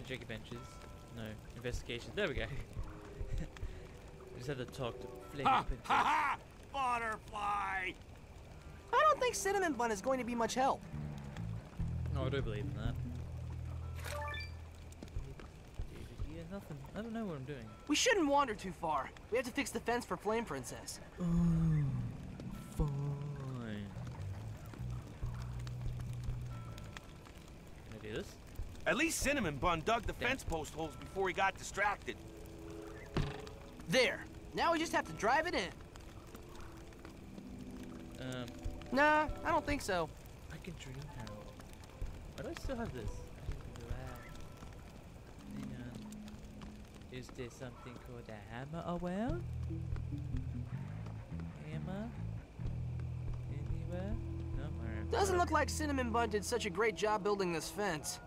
Magic adventures. No, investigations. There we go. Just had to talk to Flaming Princess. Ha! Butterfly! I don't think Cinnamon Bun is going to be much help. No, I don't believe in that. Yeah, nothing. I don't know what I'm doing. We shouldn't wander too far. We have to fix the fence for Flame Princess. Fine. Can I do this? At least Cinnamon Bun dug the fence post holes before he got distracted. There. Now we just have to drive it in. Nah, I don't think so. I can dream now. Why do I still have this? Hang on. Is there something called a hammer around? Hammer? Anywhere? No, alright. Doesn't look like Cinnamon Bun did such a great job building this fence.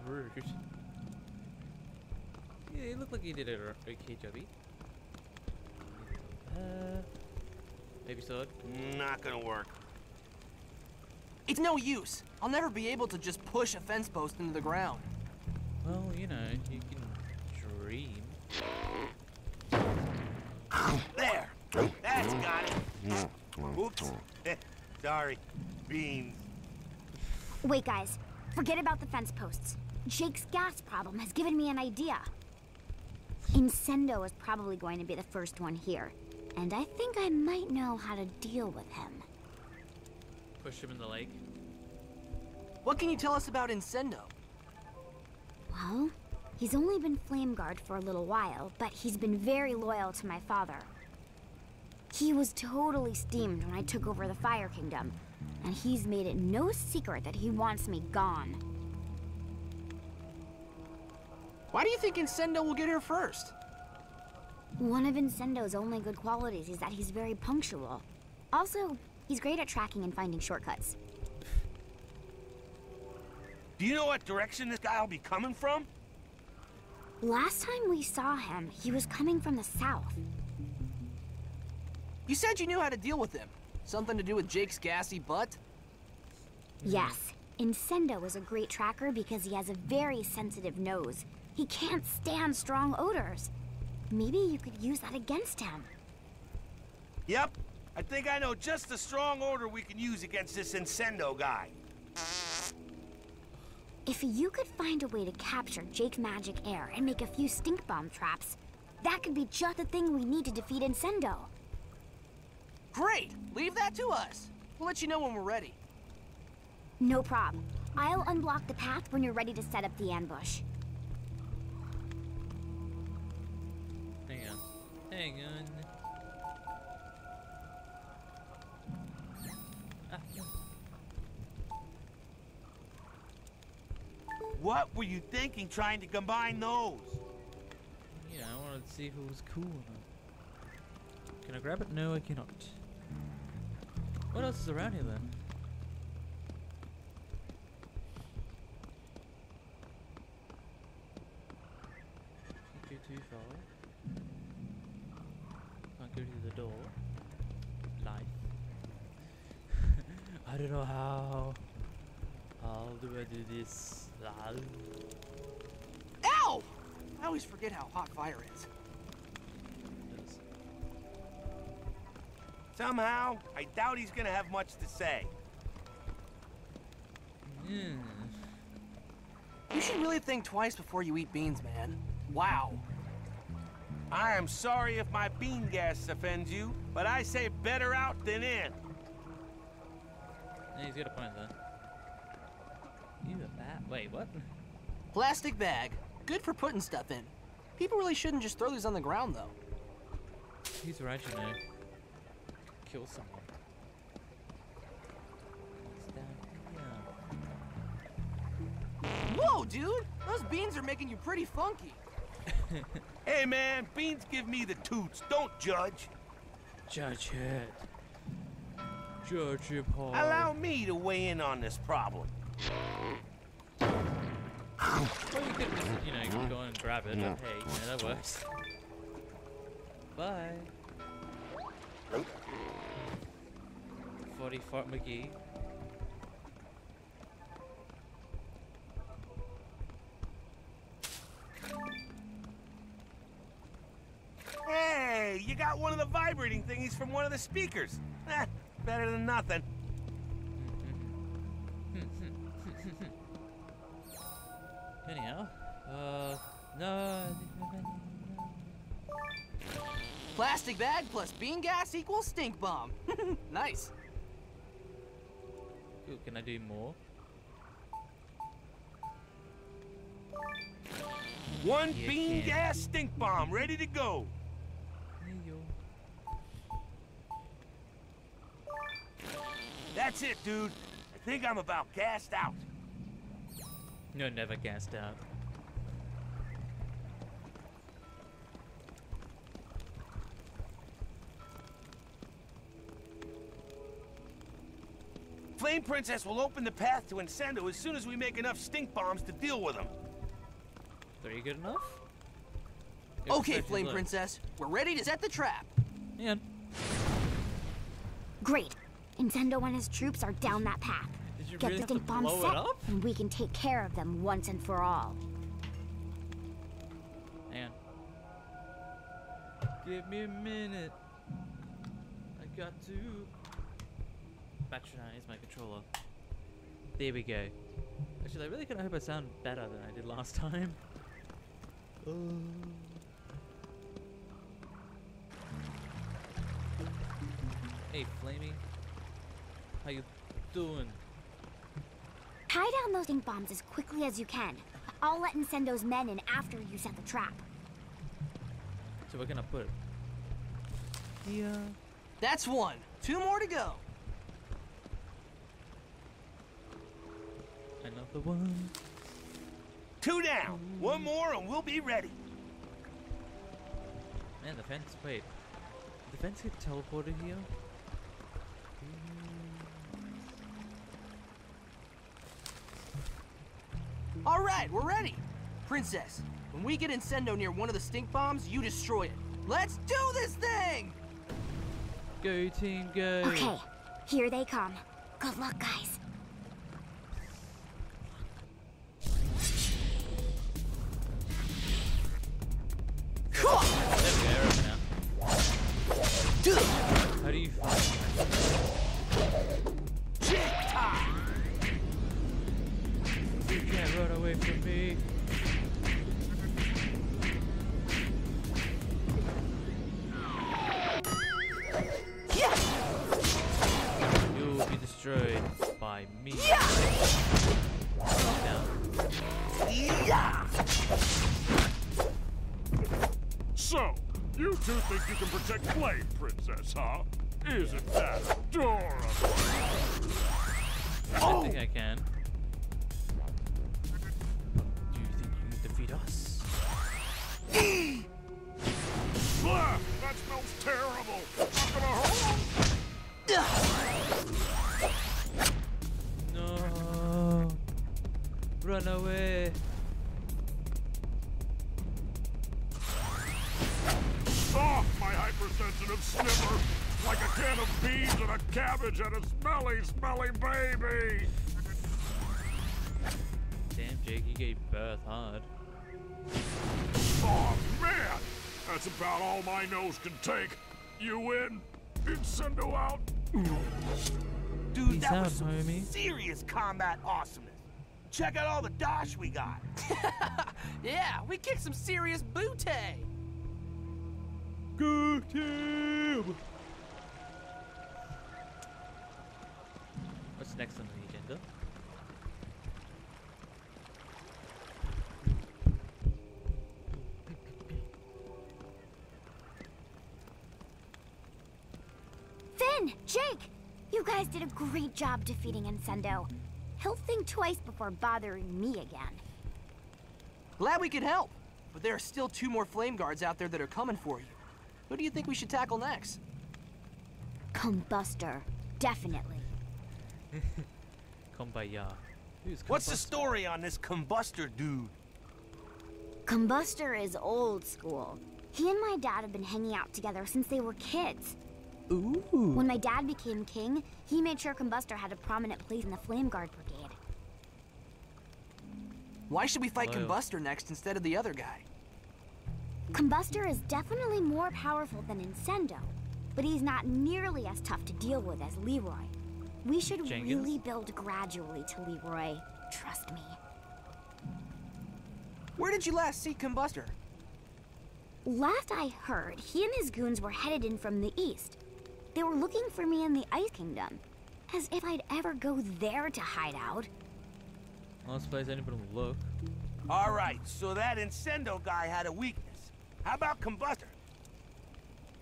Rude. Yeah, it looked like he did an okay jobby. Maybe sword? Not gonna work. It's no use. I'll never be able to just push a fence post into the ground. Well, you know, you can dream. There! That's got it! Oops. Sorry. Beans. Wait, guys. Forget about the fence posts. Jake's gas problem has given me an idea. Incendo is probably going to be the first one here, and I think I might know how to deal with him. Push him in the lake. What can you tell us about Incendo? Well, he's only been Flame Guard for a little while, but he's been very loyal to my father. He was totally steamed when I took over the Fire Kingdom, and he's made it no secret that he wants me gone. Why do you think Incendo will get here first? One of Incendo's only good qualities is that he's very punctual. Also, he's great at tracking and finding shortcuts. Do you know what direction this guy will be coming from? Last time we saw him, he was coming from the south. You said you knew how to deal with him. Something to do with Jake's gassy butt? Yes, Incendo is a great tracker because he has a very sensitive nose. He can't stand strong odors. Maybe you could use that against him. Yep. I think I know just the strong odor we can use against this Incendo guy. If you could find a way to capture Jake Magic Air and make a few stink bomb traps, that could be just the thing we need to defeat Incendo. Great! Leave that to us. We'll let you know when we're ready. No prob. I'll unblock the path when you're ready to set up the ambush. Hang on. Hang on. What were you thinking trying to combine those? Yeah, I wanted to see if it was cool or not. Can I grab it? No, I cannot. What else is around here then? Can't go too far. Can't go to the door. Life. I don't know how. How do I do this? Ow! I always forget how hot fire is. Somehow, I doubt he's gonna have much to say. Hmm. You should really think twice before you eat beans, man. Wow. I am sorry if my bean gas offends you, but I say better out than in. Yeah, he's got a point there. You a bat? Wait, what? Plastic bag. Good for putting stuff in. People really shouldn't just throw these on the ground, though. He's right, you know. Kill someone. What's down here? Whoa, dude! Those beans are making you pretty funky. Hey man, beans give me the toots, don't judge. Judge it. Judge it, Paul. Allow me to weigh in on this problem. Well, you could just, you know, go and grab it, but hey, you know, that works. Bye. 40 Fort McGee. got one of the vibrating thingies from one of the speakers. Better than nothing. Anyhow, no. Plastic bag plus bean gas equals stink bomb. Nice. Ooh, can I do more? One You bean can't. gas stink bomb ready to go. Hey, yo. That's it, dude. I think I'm about gassed out. No, never gassed out. Flame Princess will open the path to Incendo as soon as we make enough stink bombs to deal with them. Are you good enough? Go Okay, search Flame his Princess, we're ready to set the trap. look. Man, Great. Incendo and his troops are down that path. did you Get really the have to stink bomb blow it set, up? and we can take care of them once and for all. Man. Give me a minute. I got to. Battery is my controller. There we go. Actually, I really kind of hope I sound better than I did last time. Hey, Flamey. How you doing? Tie down those stink bombs as quickly as you can. I'll let Incendo's men in after you set the trap. So we're gonna put. Yeah. That's one. 2 more to go. Another one. 2 down. 1 more and we'll be ready. Man, the fence. Wait. Did the fence get teleported here? All right, we're ready. Princess, when we get Incendo near one of the stink bombs, you destroy it. Let's do this thing! Go team, go! Okay, here they come. Good luck, guys. There we go, open now. How do you You can't run away from me. You will be destroyed by me. Down. So, you two think you can protect Flame Princess, huh? Isn't that adorable? I think I can. Do you think you can defeat us? Blah! That smells terrible! Not gonna hurt! No. Run away. Oh, my hypersensitive sniffer! Like a can of beans and a cabbage and a smelly, smelly baby! Damn, Jake, you gave birth hard. Oh, man! That's about all my nose can take. You win. Incendo out. Dude, Peace that out, was some homie. serious combat awesomeness. Check out all the dosh we got. Yeah, we kicked some serious booty. Go team! What's next on the agenda? Finn! Jake! You guys did a great job defeating Incendo. He'll think twice before bothering me again. Glad we could help. But there are still 2 more flame guards out there that are coming for you. Who do you think we should tackle next? Combuster. Definitely. Kumbaya. Who's What's the Combust- story on this combustor dude? Combuster is old school. He and my dad have been hanging out together since they were kids. Ooh. When my dad became king, he made sure Combuster had a prominent place in the Flame Guard Brigade. Why should we fight Loyal. Combuster next instead of the other guy? Combustor is definitely more powerful than Incendo, but he's not nearly as tough to deal with as Leroy. We should Jenkins? really build gradually to Leroy. Trust me. Where did you last see Combustor? Last I heard, he and his goons were headed in from the east. They were looking for me in the Ice Kingdom. As if I'd ever go there to hide out. Last place anybody will look. All right, so that Incendo guy had a weakness. How about Combustor?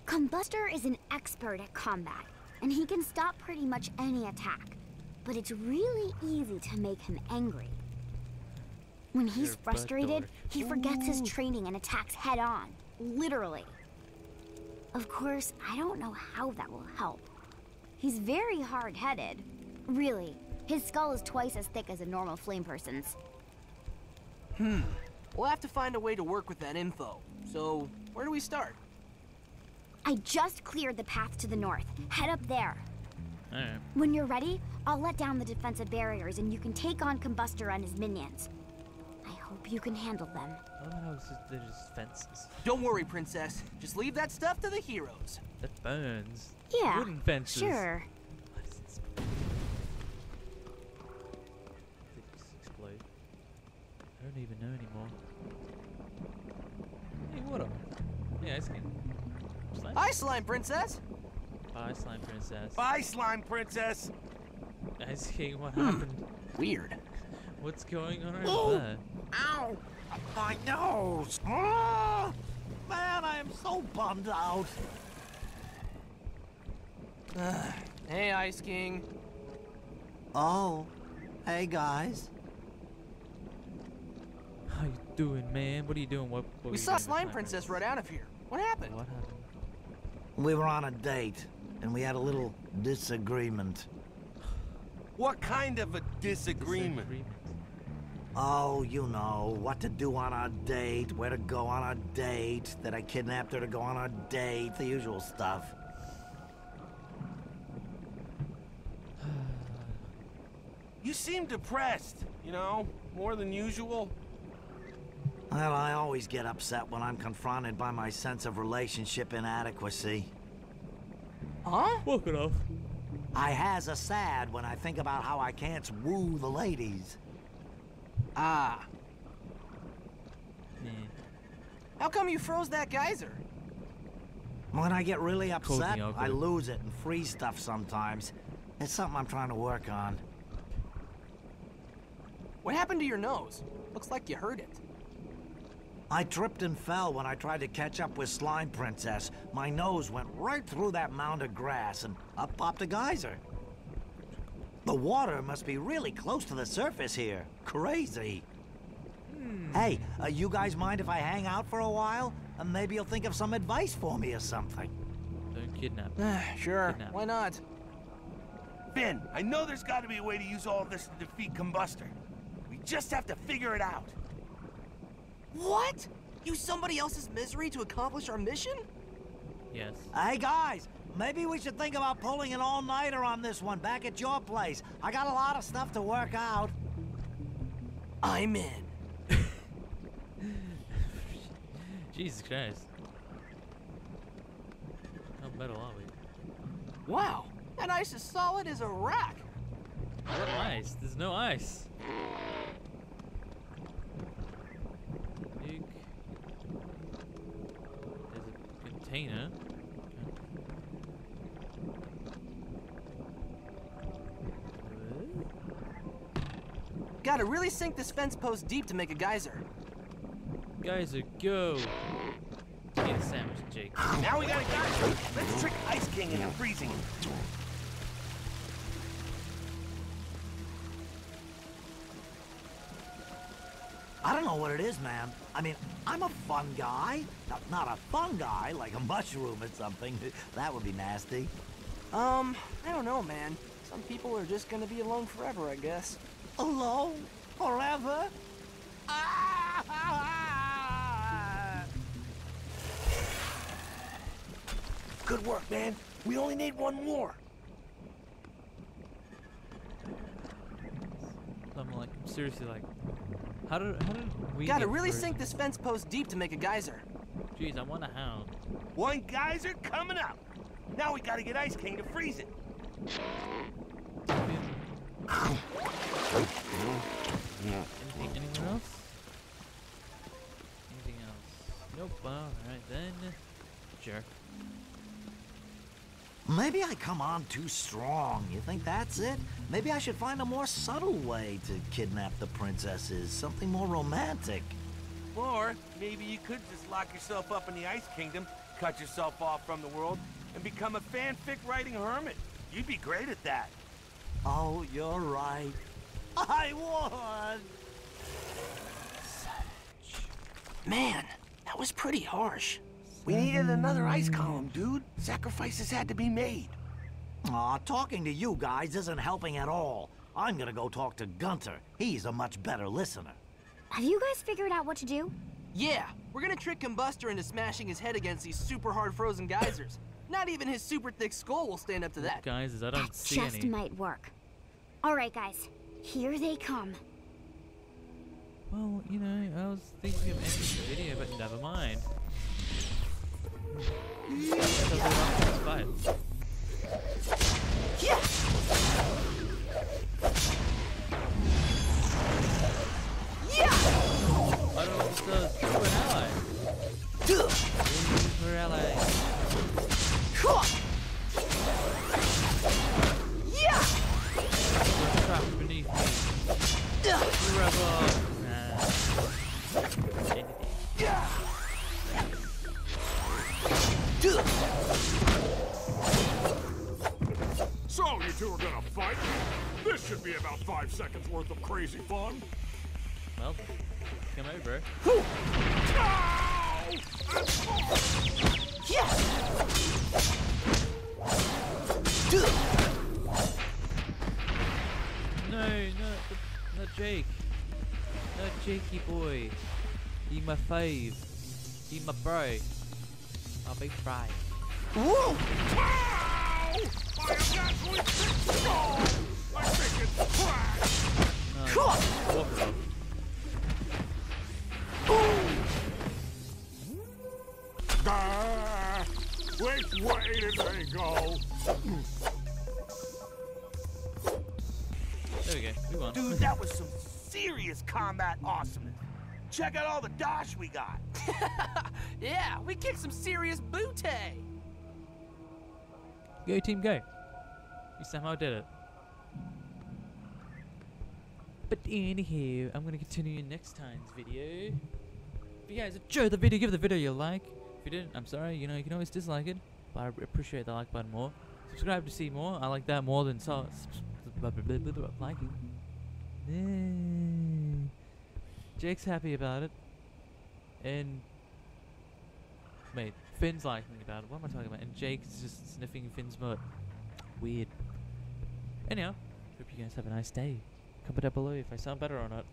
Combustor is an expert at combat, and he can stop pretty much any attack. But it's really easy to make him angry. When he's You're frustrated, butt-dork. he forgets his training and attacks head on. Literally. Of course, I don't know how that will help. He's very hard-headed. Really, his skull is twice as thick as a normal flame person's. We'll have to find a way to work with that info. So, where do we start? I just cleared the path to the north. Head up there. Alright. When you're ready, I'll let down the defensive barriers and you can take on Combustor and his minions. I hope you can handle them. I don't know how they're just fences. Don't worry, Princess. Just leave that stuff to the heroes. That burns. Yeah, Wooden fences. sure. Why does it They just explode. I don't even know anymore. Hey, water. Hey, Ice King. Slime? Ice Slime, Princess! Bye, Slime Princess. Bye, Slime Princess. Ice King, what happened? Weird. What's going on over there? Ow! My nose! Ah! Man, I am so bummed out. Hey, Ice King. Oh, hey guys. How you doing, man? What are you doing? What were We you saw doing, Slime Princess right out of here. What happened? What happened? We were on a date, and we had a little disagreement. What kind of a disagreement? Oh, you know, what to do on a date, where to go on a date, that I kidnapped her to go on a date, the usual stuff. You seem depressed, you know, more than usual. Well, I always get upset when I'm confronted by my sense of relationship inadequacy. Huh? Walk it off. I has a sad when I think about how I can't woo the ladies. Ah. Man. How come you froze that geyser? When I get really Called me upset, ugly. I lose it and freeze stuff sometimes. It's something I'm trying to work on. What happened to your nose? Looks like you hurt it. I tripped and fell when I tried to catch up with Slime Princess. My nose went right through that mound of grass and up popped a geyser. The water must be really close to the surface here. Crazy. Hey, you guys mind if I hang out for a while? And maybe you'll think of some advice for me or something. Don't kidnap. Sure, Kidnap. why not? Finn, I know there's got to be a way to use all of this to defeat Combustor. We just have to figure it out. What? Use somebody else's misery to accomplish our mission? Yes. Hey guys, maybe we should think about pulling an all-nighter on this one back at your place. I got a lot of stuff to work out. I'm in. Jesus Christ. How metal are we? Wow, that ice is solid as a rock. What ice? There's no ice. Big. There's a container. Gotta really sink this fence post deep to make a geyser. Guys, go. Eat a sandwich, Jake. Now we got a guy. Let's trick Ice King into freezing him. I don't know what it is, man. I mean, I'm a fun guy. Not a fun guy, like a mushroom or something. That would be nasty. I don't know, man. Some people are just gonna be alone forever, I guess. Alone? Forever? Good work, man. We only need one more. I'm like, seriously, like, how did we Gotta get really through? sink this fence post deep to make a geyser. Jeez, I want a hound. One geyser coming up. Now we gotta get Ice King to freeze it. Anything else? Anything else? Nope. Alright then. Jerk. Maybe I come on too strong. You think that's it? Maybe I should find a more subtle way to kidnap the princesses. Something more romantic. Or maybe you could just lock yourself up in the Ice Kingdom, cut yourself off from the world, and become a fanfic writing hermit. You'd be great at that. Oh, you're right. I won! Man, that was pretty harsh. We needed another ice column, dude. Sacrifices had to be made. Aw, talking to you guys isn't helping at all. I'm gonna go talk to Gunter. He's a much better listener. Have you guys figured out what to do? Yeah, we're gonna trick Combustor into smashing his head against these super hard frozen geysers. Not even his super thick skull will stand up to that. Guys, I don't That see just any. might work. All right, guys. Here they come. Well, you know, I was thinking of ending the video, but never mind. It's fine. Yeah! Yeah! I don't know what this does. We're an ally. We're allies. Yeah! We're trapped beneath me. Forever. So you two are gonna fight? This should be about 5 seconds worth of crazy fun. Well, come over. Ow! Yeah! No, not Jake. Not Jakey boy. He my fave. He my bro. I'll be fried. Whoa! Ow! I am naturally sick skull! I think it's cracked! Walk it off. Ah, which way did they go? There we go. We won. Dude, that was some serious combat awesomeness. Check out all the dosh we got. Yeah, we kicked some serious booty. Go team, go. You somehow did it. But anywho, I'm gonna continue in next time's video. If you guys enjoyed the video, give the video a like. If you didn't, I'm sorry. You know, you can always dislike it, but I appreciate the like button more. Subscribe to see more. I like that more than liking. Yeah. Jake's happy about it, and wait, Finn's liking about it. What am I talking about? And Jake's just sniffing Finn's butt. Weird. Anyhow, hope you guys have a nice day. Comment down below if I sound better or not.